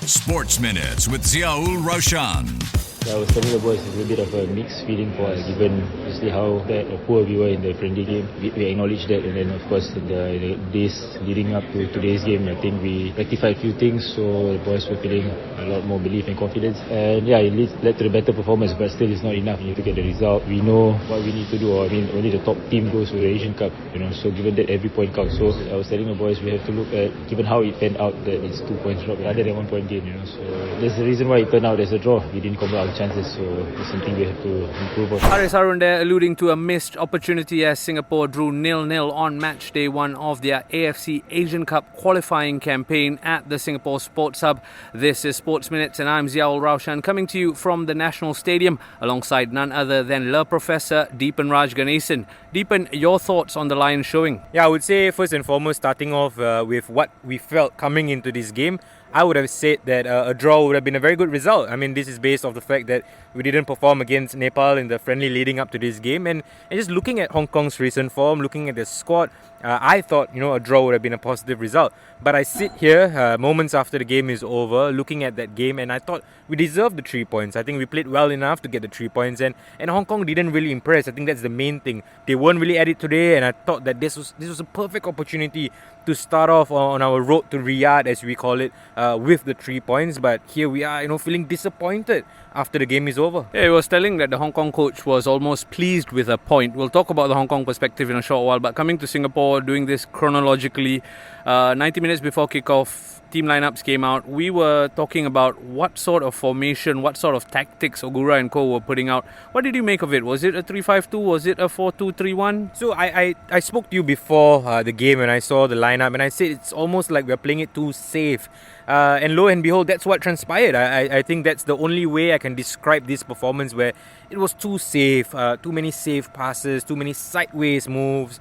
Sports Minutes with Raushan. I was telling the boys it's a bit of a mixed feeling for us, given obviously how bad or poor we were in the friendly game. We acknowledge that, and then of course in the days leading up to today's game, I think we rectified a few things, so the boys were feeling a lot more belief and confidence. And yeah, it led to a better performance, but still it's not enough. You need to get the result. We know what we need to do. I mean, only the top team goes to the Asian Cup, so given that every point counts. So I was telling the boys we have to look at, given how it panned out, that it's 2 points drop rather than 1 point gain. So there's the reason why it turned out as a draw. We didn't convert our chances, so it's something we have to improve on. Hariss Harun there alluding to a missed opportunity as Singapore drew 0-0 on match day 1 of their AFC Asian Cup qualifying campaign at the Singapore Sports Hub. This is Sports Minutes and I'm Raushan coming to you from the National Stadium alongside none other than Le Professor Deepanraj Ganesan. Deepan, your thoughts on the Lions showing? Yeah, I would say first and foremost, starting off with what we felt coming into this game, I would have said that a draw would have been a very good result. I mean, this is based off the fact that we didn't perform against Nepal in the friendly leading up to this game. And just looking at Hong Kong's recent form, looking at the squad, I thought, a draw would have been a positive result. But I sit here moments after the game is over, looking at that game, and I thought we deserved the 3 points. I think we played well enough to get the 3 points, and Hong Kong didn't really impress. I think that's the main thing. They weren't really at it today, and I thought that this was a perfect opportunity to start off on our road to Riyadh, as we call it, with the 3 points. But here we are, feeling disappointed after the game is over. Yeah, he was telling that the Hong Kong coach was almost pleased with a point. We'll talk about the Hong Kong perspective in a short while, but coming to Singapore, doing this chronologically, 90 minutes before kickoff, team lineups came out. We were talking about what sort of formation, what sort of tactics Ogura and co were putting out. What did you make of it? Was it a 3-5-2? Was it a 4-2-3-1? So I spoke to you before the game and I saw the lineup, and I said it's almost like we're playing it too safe. And lo and behold, that's what transpired. I think that's the only way I can describe this performance, where it was too safe, too many safe passes, too many sideways moves,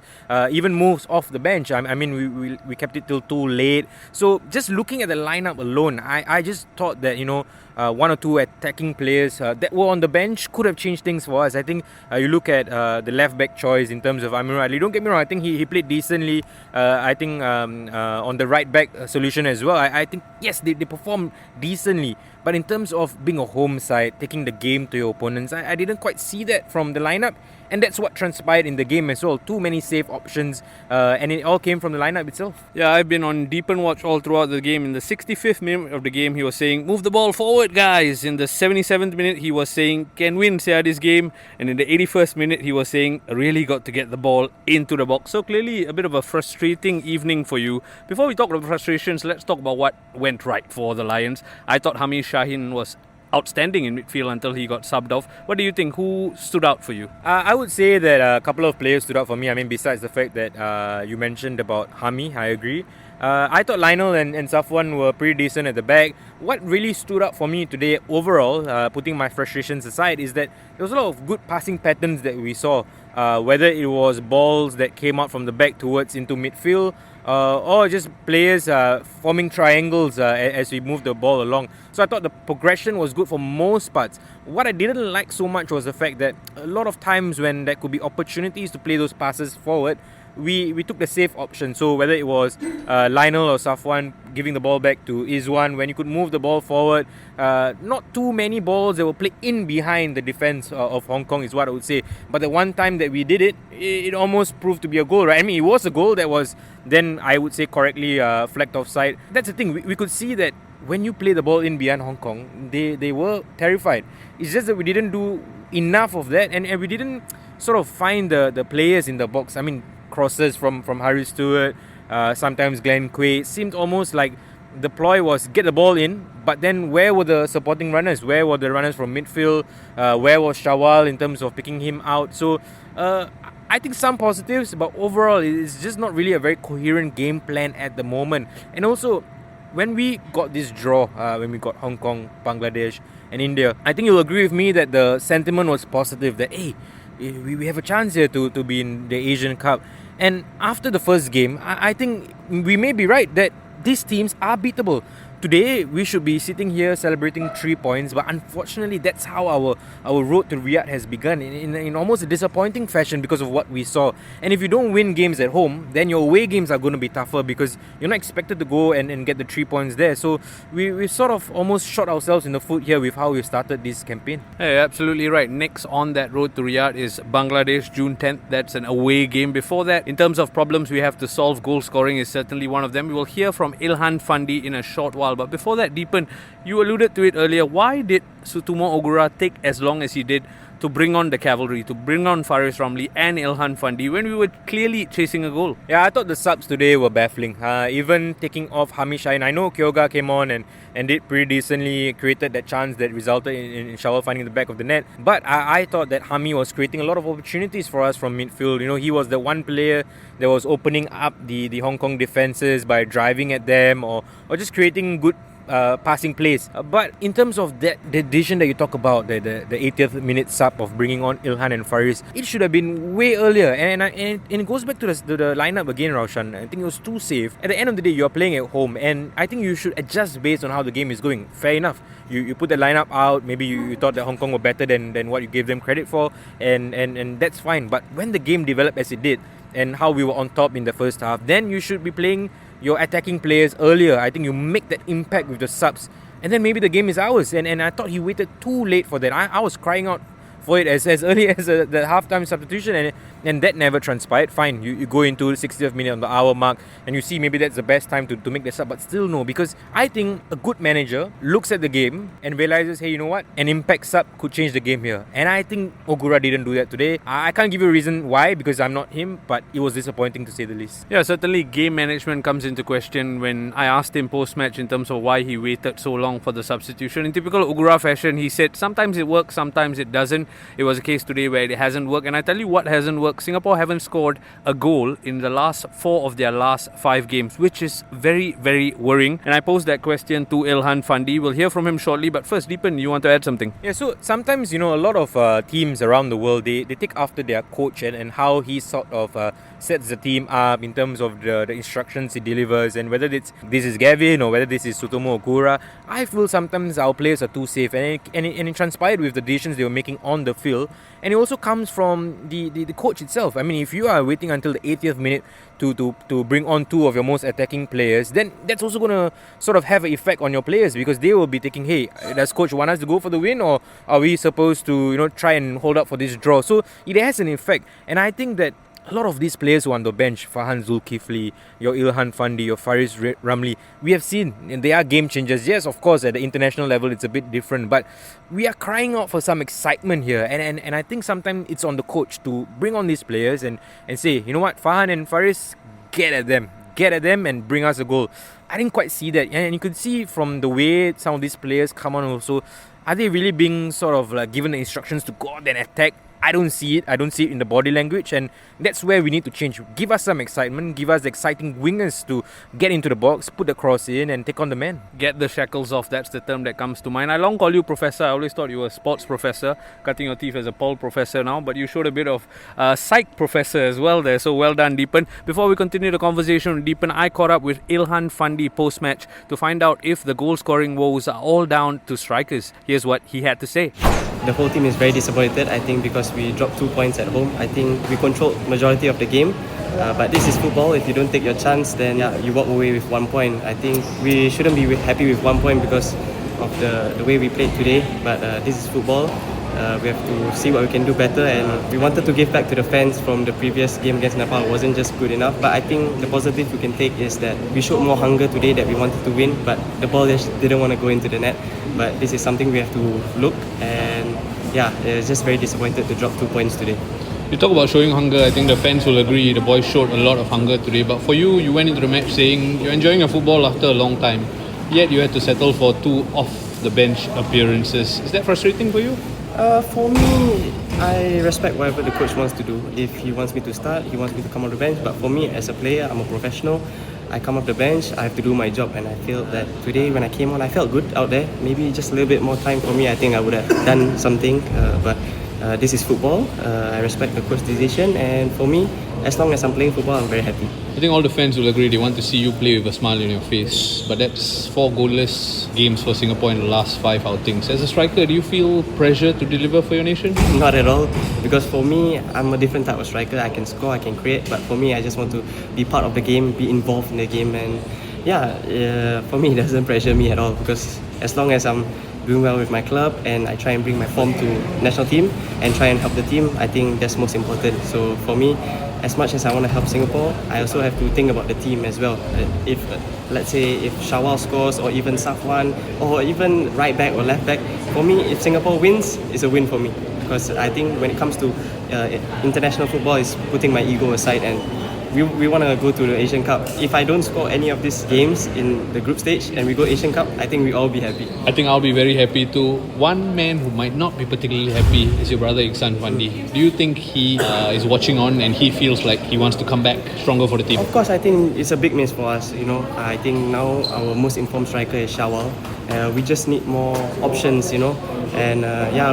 even moves off the bench. I mean, we kept it till too late. So just looking at the lineup alone, I just thought that, one or two attacking players that were on the bench could have changed things for us. I think you look at the left back choice in terms of Amirul Adli. Don't get me wrong, I think he played decently. I think on the right back solution as well, I think yes, they performed decently. But in terms of being a home side, taking the game to your opponents, I didn't quite see that from the lineup. And that's what transpired in the game as well. Too many safe options, and it all came from the lineup itself. Yeah, I've been on Deepan watch all throughout the game. In the 65th minute of the game, he was saying, move the ball forward, guys. In the 77th minute, he was saying, can win this game. And in the 81st minute, he was saying, really got to get the ball into the box. So clearly, a bit of a frustrating evening for you. Before we talk about frustrations, let's talk about what went right for the Lions. I thought Hariss Harun was outstanding in midfield until he got subbed off. What do you think? Who stood out for you? I would say that a couple of players stood out for me. I mean, besides the fact that you mentioned about Hami, I agree. I thought Lionel and Safwan were pretty decent at the back. What really stood out for me today overall, putting my frustrations aside, is that there was a lot of good passing patterns that we saw. Whether it was balls that came out from the back towards into midfield, or just players forming triangles as we moved the ball along. So I thought the progression was good for most parts. What I didn't like so much was the fact that a lot of times when there could be opportunities to play those passes forward, we took the safe option. So whether it was Lionel or Safwan giving the ball back to Izwan, when you could move the ball forward, not too many balls that were played in behind the defense of Hong Kong is what I would say. But the one time that we did it, it almost proved to be a goal, right? I mean, it was a goal that was then, I would say, correctly flagged offside. That's the thing. We could see that when you play the ball in behind Hong Kong, they were terrified. It's just that we didn't do enough of that, and we didn't sort of find the players in the box. I mean, crosses from Harry Stewart, sometimes Glenn Quay. It seemed almost like the ploy was get the ball in, but then where were the supporting runners? Where were the runners from midfield? Where was Shawal in terms of picking him out? So I think some positives, but overall it's just not really a very coherent game plan at the moment. And also, when we got this draw, when we got Hong Kong, Bangladesh and India, I think you'll agree with me that the sentiment was positive, that hey, we have a chance here to be in the Asian Cup. And after the first game, I think we may be right that these teams are beatable. Today, we should be sitting here celebrating 3 points, but unfortunately, that's how our road to Riyadh has begun in almost a disappointing fashion because of what we saw. And if you don't win games at home, then your away games are going to be tougher because you're not expected to go and get the 3 points there. So we sort of almost shot ourselves in the foot here with how we started this campaign. Hey, absolutely right. Next on that road to Riyadh is Bangladesh, June 10th. That's an away game. Before that, in terms of problems we have to solve, goal scoring is certainly one of them. We will hear from Ilhan Fandi in a short while. But before that, Deepan, you alluded to it earlier. Why did Sutomo Ogura take as long as he did to bring on the cavalry, to bring on Hariss Harun and Ilhan Fandi when we were clearly chasing a goal? Yeah, I thought the subs today were baffling. Even taking off Hamish, I know Kyoga came on and did pretty decently, created that chance that resulted in Shawal finding the back of the net. But I thought that Hami was creating a lot of opportunities for us from midfield. You know, he was the one player that was opening up the Hong Kong defences by driving at them or just creating good passing plays. But in terms of the decision that you talk about, the 80th minute sub of bringing on Ilhan and Hariss, it should have been way earlier. And it goes back to the lineup again, Raushan. I think it was too safe. At the end of the day, you're playing at home, and I think you should adjust based on how the game is going. Fair enough. You put the lineup out, maybe you thought that Hong Kong were better than what you gave them credit for, and that's fine. But when the game developed as it did, and how we were on top in the first half, then you should be playing your attacking players earlier. I think you make that impact with the subs, and then maybe the game is ours. And I thought he waited too late for that. I was crying out for it as early as the halftime substitution, and that never transpired. Fine, you go into the 60th minute on the hour mark and you see maybe that's the best time to make the sub, but still no, because I think a good manager looks at the game and realizes, hey, you know what, an impact sub could change the game here. And I think Ogura didn't do that today. I can't give you a reason why because I'm not him, but it was disappointing to say the least. Yeah, certainly game management comes into question when I asked him post-match in terms of why he waited so long for the substitution. In typical Ogura fashion, he said sometimes it works, sometimes it doesn't. It was a case today where it hasn't worked, and I tell you what hasn't worked. Singapore haven't scored a goal in the last 4 of their last 5 games, which is very, very worrying. And I posed that question to Ilhan Fandi. We'll hear from him shortly, but first, Deepan, you want to add something? Yeah, so sometimes, a lot of teams around the world, they take after their coach and how he sort of sets the team up in terms of the instructions he delivers, and whether this is Gavin or whether this is Sutomo Ogura. I feel sometimes our players are too safe, and it transpired with the decisions they were making on the field. And it also comes from the coach itself. I mean, if you are waiting until the 80th minute to bring on 2 of your most attacking players, then that's also going to sort of have an effect on your players, because they will be thinking, hey, does coach want us to go for the win, or are we supposed to try and hold up for this draw? So it has an effect. And I think that a lot of these players who are on the bench, Farhan Zulkifli, your Ilhan Fandi, your Hariss Harun, we have seen, and they are game changers. Yes, of course, at the international level, it's a bit different, but we are crying out for some excitement here. And I think sometimes it's on the coach to bring on these players and say, you know what, Farhan and Hariss, get at them and bring us a goal. I didn't quite see that. And you could see from the way some of these players come on also, are they really being sort of like given the instructions to go out and attack? I don't see it. I don't see it in the body language, and that's where we need to change. Give us some excitement. Give us the exciting wingers to get into the box, put the cross in, and take on the man. Get the shackles off. That's the term that comes to mind. I long call you professor. I always thought you were a sports professor, cutting your teeth as a Paul professor now, but you showed a bit of psych professor as well there. So well done, Deepan. Before we continue the conversation with Deepan, I caught up with Ilhan Fandi post-match to find out if the goal-scoring woes are all down to strikers. Here's what he had to say. The whole team is very disappointed, I think, because we dropped 2 points at home. I think we controlled majority of the game, but this is football. If you don't take your chance, then you walk away with 1 point. I think we shouldn't be happy with 1 point because of the way we played today, but this is football. We have to see what we can do better, and we wanted to give back to the fans from the previous game against Nepal. It wasn't just good enough, but I think the positive we can take is that we showed more hunger today, that we wanted to win, but the ball just didn't want to go into the net. But this is something we have to look, and it's just very disappointed to drop 2 points today. You talk about showing hunger. I think the fans will agree the boys showed a lot of hunger today, but for you, you went into the match saying you're enjoying your football after a long time, yet you had to settle for 2 off the bench appearances. Is that frustrating for you? For me, I respect whatever the coach wants to do. If he wants me to start, he wants me to come off the bench. But for me, as a player, I'm a professional. I come off the bench, I have to do my job, and I feel that today when I came on, I felt good out there. Maybe just a little bit more time for me, I think I would have done something. But this is football. I respect the coach's decision, and for me, as long as I'm playing football, I'm very happy. I think all the fans will agree they want to see you play with a smile on your face. But that's 4 goalless games for Singapore in the last 5 outings. As a striker, do you feel pressure to deliver for your nation? Not at all, because for me, I'm a different type of striker. I can score, I can create, but for me, I just want to be part of the game, be involved in the game, and for me, it doesn't pressure me at all, because as long as I'm doing well with my club and I try and bring my form to national team and try and help the team, I think that's most important. So for me, as much as I want to help Singapore, I also have to think about the team as well. If let's say if Shawal scores, or even Safwan, or even right back or left back, for me, if Singapore wins, it's a win for me, because I think when it comes to international football, is putting my ego aside, and we want to go to the Asian Cup. If I don't score any of these games in the group stage and we go Asian Cup, I think we all be happy. I think I'll be very happy too. One man who might not be particularly happy is your brother Ihsan Fandi. Do you think he is watching on and he feels like he wants to come back stronger for the team? Of course, I think it's a big miss for us. I think now our most informed striker is Shawal. We just need more options, and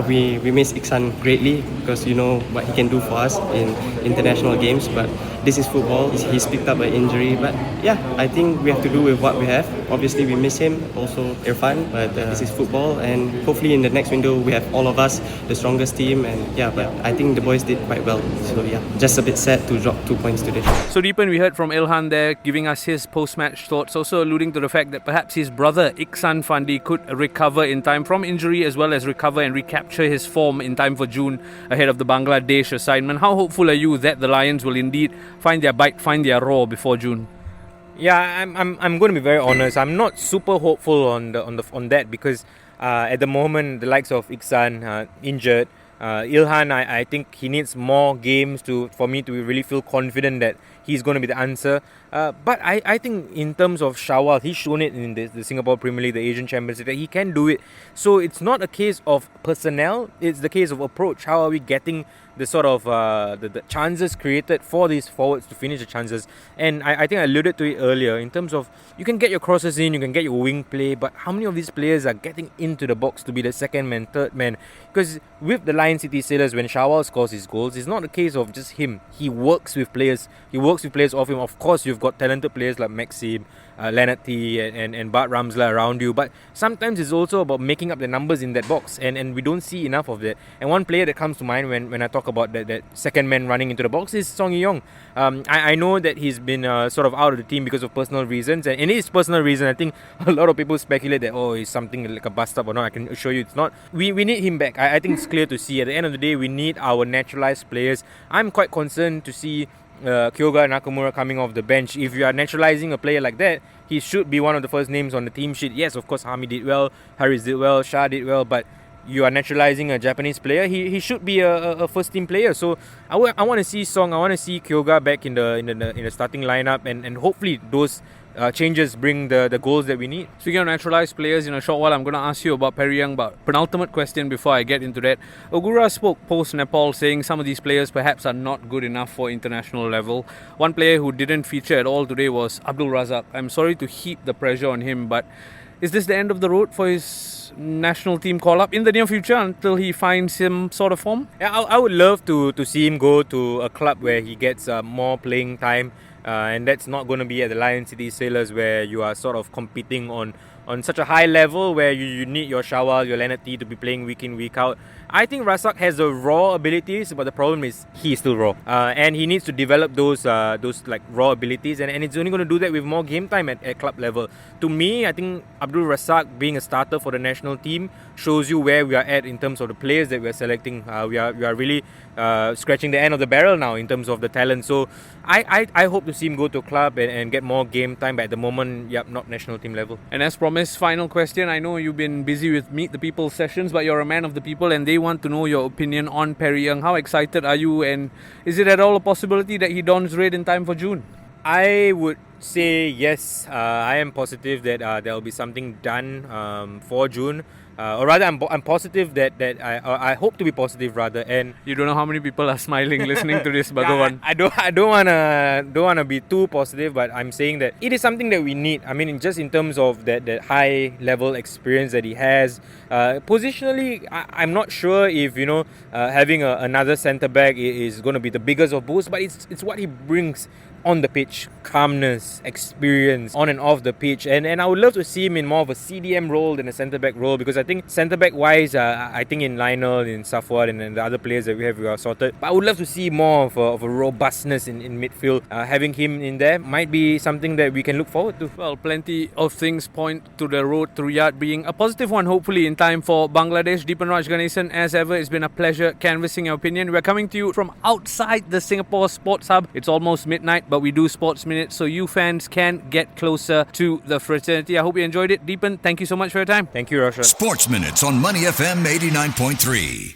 we miss Ihsan greatly, because what he can do for us in international games. But this is football. He's picked up an injury, but I think we have to do with what we have. Obviously, we miss him, also Irfan, but this is football, and hopefully in the next window we have all of us, the strongest team, and but I think the boys did quite well. So just a bit sad to drop 2 points today. So Deepan, we heard from Ilhan there giving us his post-match thoughts, also alluding to the fact that perhaps his brother Ihsan Fandi could recover in time from injury, as well as recover and recapture his form in time for June ahead of the Bangladesh assignment. How hopeful are you that the Lions will indeed find their bite, find their roar before June? Yeah, I'm going to be very honest. I'm not super hopeful on that, because at the moment the likes of Ihsan injured. Ilhan, I think he needs more games for me to really feel confident that he's going to be the answer. But I think in terms of Shawal, he's shown it in the Singapore Premier League, the Asian Champions League, that he can do it. So it's not a case of personnel, it's the case of approach. How are we getting the sort of the chances created for these forwards to finish the chances? And I think I alluded to it earlier, in terms of you can get your crosses in, you can get your wing play, but how many of these players are getting into the box to be the second man, third man? Because with the Lion City Sailors, when Shawal scores his goals, it's not a case of just him. He works with players. He works with players off him. Of course, you've got talented players like Maxim, Leonard T and Bart Ramsla around you, but sometimes it's also about making up the numbers in that box, and we don't see enough of that. And one player that comes to mind when I talk about that second man running into the box is Song Yong. I know that he's been sort of out of the team because of personal reasons, and it is personal reason. I think a lot of people speculate that he's something like a bust up or not. I can assure you it's not. We need him back. I think it's clear to see. At the end of the day, we need our naturalized players. I'm quite concerned to see Kyoga and Nakamura coming off the bench. If you are naturalizing a player like that, he should be one of the first names on the team sheet. Yes, of course, Hami did well, Hariss did well, Shah did well, but you are naturalizing a Japanese player, he should be a first team player. So I want to see Song, I want to see Kyoga back in the starting lineup, and hopefully those changes bring the goals that we need. Speaking of naturalized players, in a short while I'm going to ask you about Perry Young, but penultimate question before I get into that. Ogura spoke post-Nepal saying some of these players perhaps are not good enough for international level. One player who didn't feature at all today was Abdul Razak. I'm sorry to heap the pressure on him, but is this the end of the road for his national team call-up in the near future until he finds some sort of form? Yeah, I would love to see him go to a club where he gets more playing time. And that's not going to be at the Lion City Sailors, where you are sort of competing on such a high level, where you need your Shawal, your Leonard T to be playing week in, week out. I think Razak has the raw abilities, but the problem is he is still raw, and he needs to develop those like raw abilities, and it's only going to do that with more game time at club level. To me, I think Abdul Razak being a starter for the national team shows you where we are at in terms of the players that we are selecting. We are really scratching the end of the barrel now in terms of the talent. So I hope to see him go to a club and get more game time, but at the moment, not national team level. And as promised, final question. I know you've been busy with Meet the People sessions, but you're a man of the people and they want to know your opinion on Perry Young. How excited are you, and is it at all a possibility that he dons red in time for June? I would say yes. I am positive that there will be something done for June. Or rather, I'm positive that I hope to be positive rather. And You don't know how many people are smiling listening to this, Bhagawan. I don't wanna be too positive, but I'm saying that it is something that we need. I mean, just in terms of that high level experience that he has. Positionally, I'm not sure if having another centre back is going to be the biggest of boosts, but it's what he brings on the pitch, calmness, experience on and off the pitch, and I would love to see him in more of a CDM role than a centre-back role, because I think centre-back wise, I think in Lionel, in Safwat and the other players that we are sorted, but I would love to see more of a robustness in midfield. Having him in there might be something that we can look forward to. Well, plenty of things point to the road to Riyadh being a positive one, hopefully in time for Bangladesh. Deepanraj, Ganesan, as ever, it's been a pleasure canvassing your opinion. We're coming to you from outside the Singapore Sports Hub. It's almost midnight, but we do Sports Minutes so you fans can get closer to the fraternity. I hope you enjoyed it. Deepan, thank you so much for your time. Thank you, Raushan. Sports Minutes on Money FM 89.3.